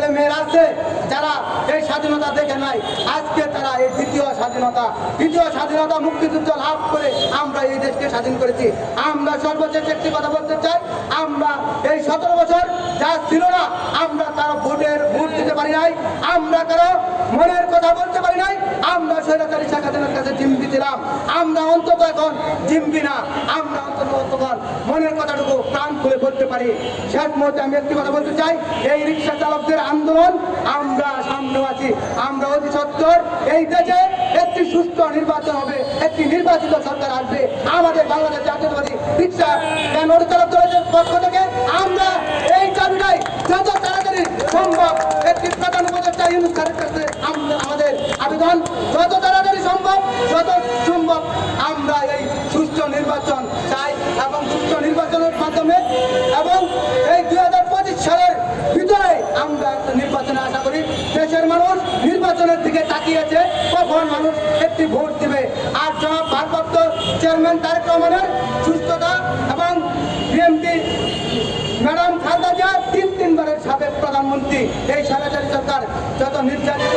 ছেলে মেয়েরা আছে যারা এই স্বাধীনতা দেখে নাই, আজকে তারা এই দ্বিতীয় স্বাধীনতা মুক্তিযুদ্ধ লাভ করে আমরা এই দেশকে স্বাধীন করেছি। আমরা সর্বশেষ একটি কথা বলতে চাই, আমরা এই 17 বছর যা ছিল না, আমরা তার ভোট দিতে পারি নাই, আমরা কারো মনের কথা বলতে পারি নাই, আমরা স্বৈরাচারী শেখ হাসিনার কাছে জিম্মি ছিলাম। আমরা অন্তত এখন জিম্মি না, আমরা অন্তত মনের কথাটুকু প্রাণ খুলে বলতে পারি। শেষ মুহূর্তে আমি একটি কথা বলতে চাই, এই রিক্সা চালকদের আন্দোলন আমরা সামনে আছি, আমরা অতি সত্বর এই দেশে একটি সুষ্ঠু নির্বাচন হবে, একটি নির্বাচিত সরকার আসবে। আমাদের বাংলাদেশ জাতীয়তাবাদী রিক্সা অটো চালক দলের পক্ষ থেকে আমরা এই দাবিটাই যত তাড়াতাড়ি সম্ভব একটি প্রধান উপদেষ্টা ইউনূস স্যারের কাছে আমাদের আবেদন, যত তাড়াতাড়ি সম্ভব আমরা এই সুষ্ঠু নির্বাচন চাই এবং সুষ্ঠু নির্বাচনের মাধ্যমে এবং এই 2025 সালের ভিতরে আমরা একটা নির্বাচনে আশা করি। দেশের মানুষ নির্বাচনের দিকে তাকিয়েছে, কখন মানুষ একটি ভোট দিবে। আর জনাব ভারপ্রাপ্ত চেয়ারম্যান তারেক রহমানের সুস্থতা এবং বিএনপি ম্যাডাম খালেদা জিয়া তিনবারের সাবেক প্রধানমন্ত্রী, এই স্বৈরাচারী সরকার যত নির্যাতিত